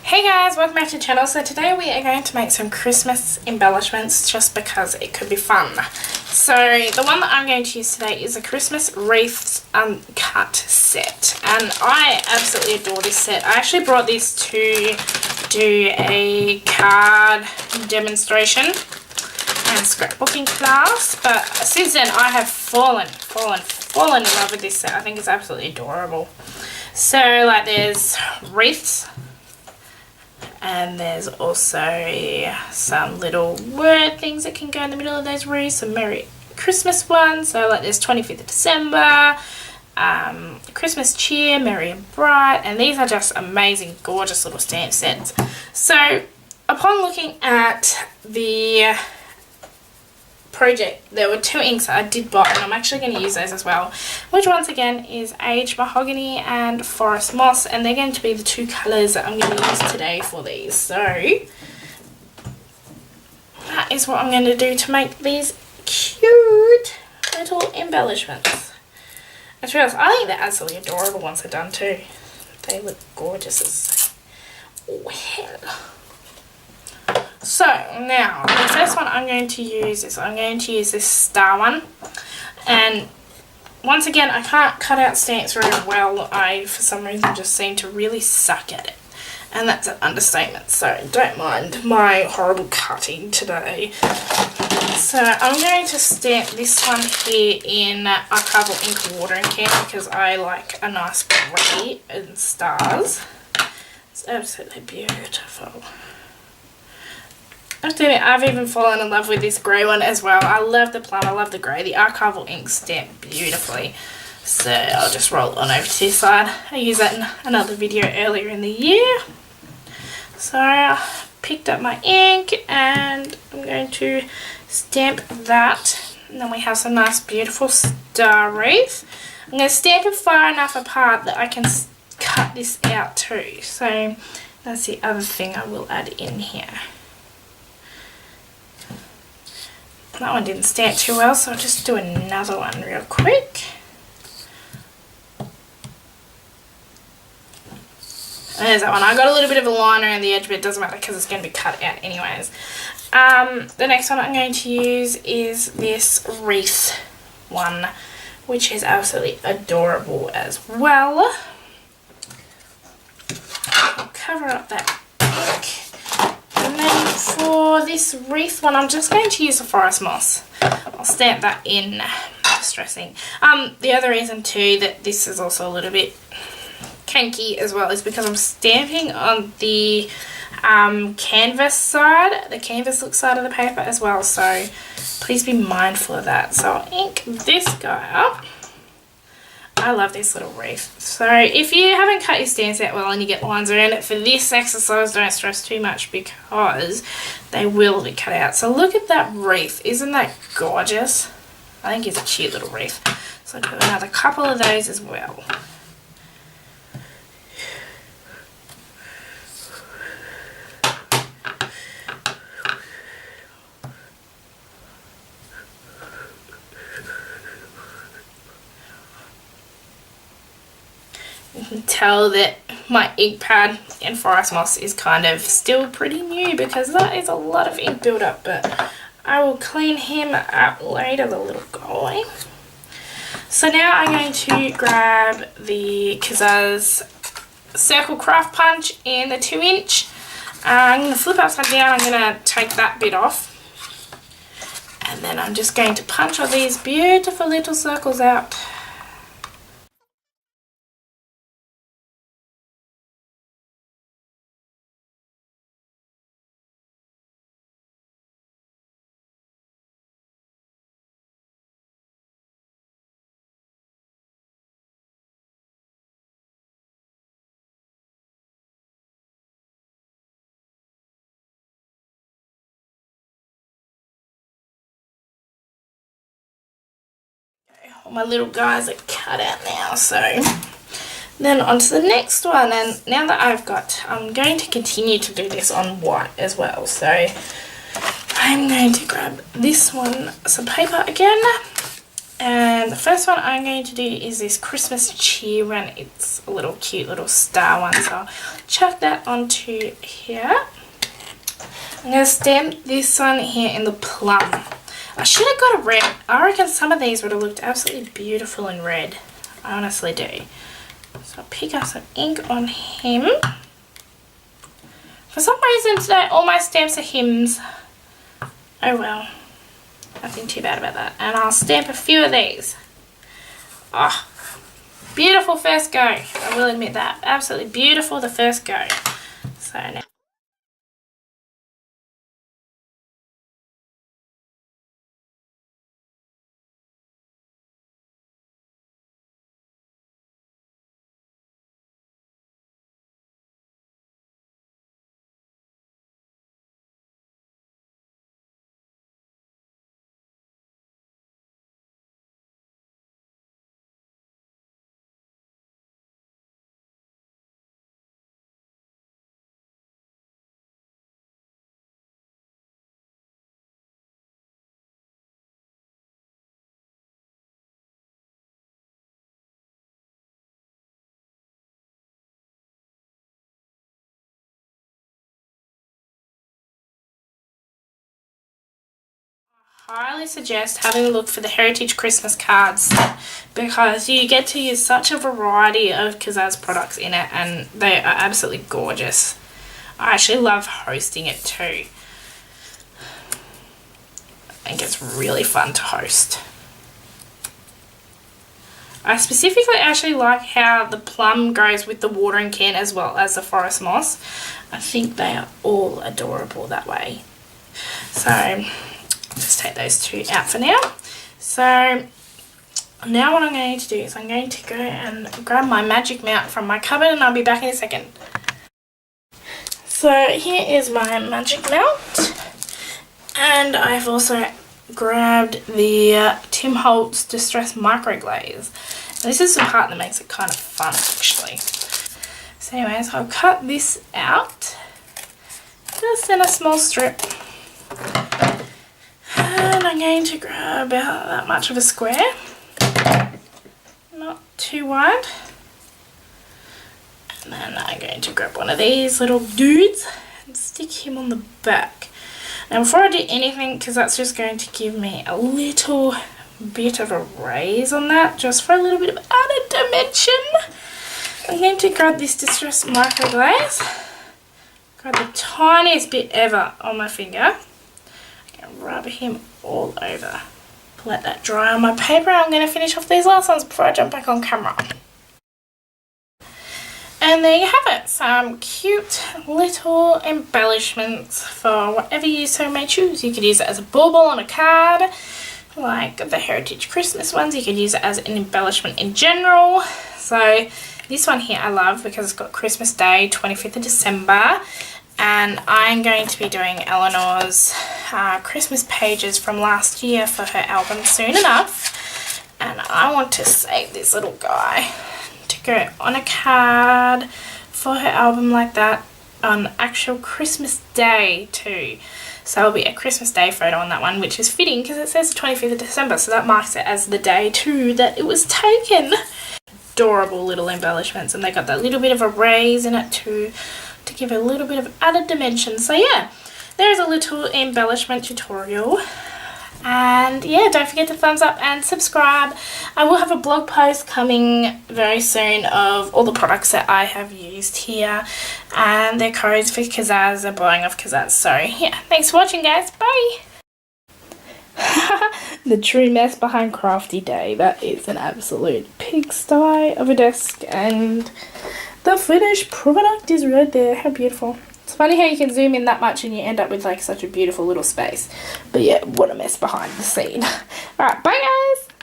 Hey guys, welcome back to the channel. So today we are going to make some Christmas embellishments just because it could be fun. So the one that I'm going to use today is a Christmas wreaths cut set, and I absolutely adore this set. I actually brought this to do a card demonstration and scrapbooking class, but since then I have fallen in love with this set. I think it's absolutely adorable. So like there's wreaths, and there's also some little word things that can go in the middle of those wreaths, some Merry Christmas ones. So like there's 25th of December, Christmas cheer, merry and bright, and these are just amazing, gorgeous little stamp sets. So upon looking at the project, there were two inks that I did buy, and I'm actually going to use those as well, which once again is Aged Mahogany and Forest Moss, and they're going to be the two colours that I'm going to use today for these. So that is what I'm going to do to make these cute little embellishments. And to be honest, I think they're absolutely adorable once they're done too. They look gorgeous as well. So now the first one I'm going to use is this star one, and once again I can't cut out stamps very well. I for some reason just seem to really suck at it, and that's an understatement, so don't mind my horrible cutting today. So I'm going to stamp this one here in archival ink watering can because I like a nice grey and stars. It's absolutely beautiful. I have to admit, I've even fallen in love with this grey one as well. I love the plum, I love the grey. The archival ink stamped beautifully. So I'll just roll it on over to this side. I used that in another video earlier in the year. So I picked up my ink and I'm going to stamp that. And then we have some nice beautiful star wreath. I'm going to stamp it far enough apart that I can cut this out too. So that's the other thing I will add in here. That one didn't stamp too well, so I'll just do another one real quick. There's that one. I got a little bit of a line around the edge, but it doesn't matter because it's going to be cut out anyways. The next one I'm going to use is this wreath one, which is absolutely adorable as well. I'll cover up that ink. And then for this wreath one, I'm just going to use the Forest Moss. I'll stamp that in, distressing. The other reason too that this is also a little bit kinky as well is because I'm stamping on the canvas side, the canvas look side of the paper as well, so please be mindful of that. So I'll ink this guy up. I love this little wreath. So if you haven't cut your stamps out well and you get lines around it, for this exercise don't stress too much because they will be cut out. So look at that wreath. Isn't that gorgeous? I think it's a cute little wreath. So I'll do another couple of those as well. You can tell that my ink pad in Forest Moss is kind of still pretty new because that is a lot of ink build up, but I will clean him up later, the little guy. So now I'm going to grab the Kaszazz Circle Craft Punch in the 2-inch. I'm going to flip upside down. I'm going to take that bit off, and then I'm just going to punch all these beautiful little circles out. All my little guys are cut out now, so then on to the next one. And now that I'm going to continue to do this on white as well, so I'm going to grab this one, some paper again, And the first one I'm going to do is this Christmas cheer one. It's a little cute little star one, so I'll chuck that onto here. I'm going to stamp this one here in the plum. I should have got a red. I reckon some of these would have looked absolutely beautiful in red. I honestly do. So I'll pick up some ink on him. For some reason today all my stamps are hymns. Oh well. Nothing too bad about that. And I'll stamp a few of these. Oh, beautiful first go. I will admit that. Absolutely beautiful the first go. So now. Highly suggest having a look for the Heritage Christmas cards because you get to use such a variety of Kaszazz products in it and they are absolutely gorgeous. I actually love hosting it too. I think it's really fun to host. I specifically actually like how the plum goes with the watering can as well as the forest moss. I think they are all adorable that way. So just take those two out for now. So now what I'm going to do is I'm going to go and grab my magic mount from my cupboard and I'll be back in a second. So here is my magic mount, and I've also grabbed the Tim Holtz Distress Micro Glaze. And this is the part that makes it kind of fun actually. So anyways, I'll cut this out just in a small strip. And I'm going to grab about that much of a square, not too wide. And then I'm going to grab one of these little dudes and stick him on the back. Now before I do anything, because that's just going to give me a little bit of a raise on that, just for a little bit of added dimension, I'm going to grab this Distress Micro Glaze, grab the tiniest bit ever on my finger, and rub him all over. Let that dry on my paper. I'm going to finish off these last ones before I jump back on camera. And there you have it, some cute little embellishments for whatever you so may choose. You could use it as a bauble on a card, like the Heritage Christmas ones. You could use it as an embellishment in general. So this one here I love because it's got Christmas Day, 25th of December. And I'm going to be doing Eleanor's Christmas pages from last year for her album soon enough. And I want to save this little guy to go on a card for her album like that on actual Christmas Day too. So there'll be a Christmas Day photo on that one, which is fitting because it says the 25th of December, so that marks it as the day too that it was taken. Adorable little embellishments, and they got that little bit of a raise in it too, to give a little bit of added dimension. So yeah, there's a little embellishment tutorial. And yeah, don't forget to thumbs up and subscribe. I will have a blog post coming very soon of all the products that I have used here and their codes for Kaszazz and buying off Kaszazz. So yeah, thanks for watching guys, bye! The true mess behind Crafty Day. That is an absolute pigsty of a desk, and the finished product is right there. How beautiful. It's funny how you can zoom in that much and you end up with like such a beautiful little space. But yeah, what a mess behind the scene. Alright, bye guys!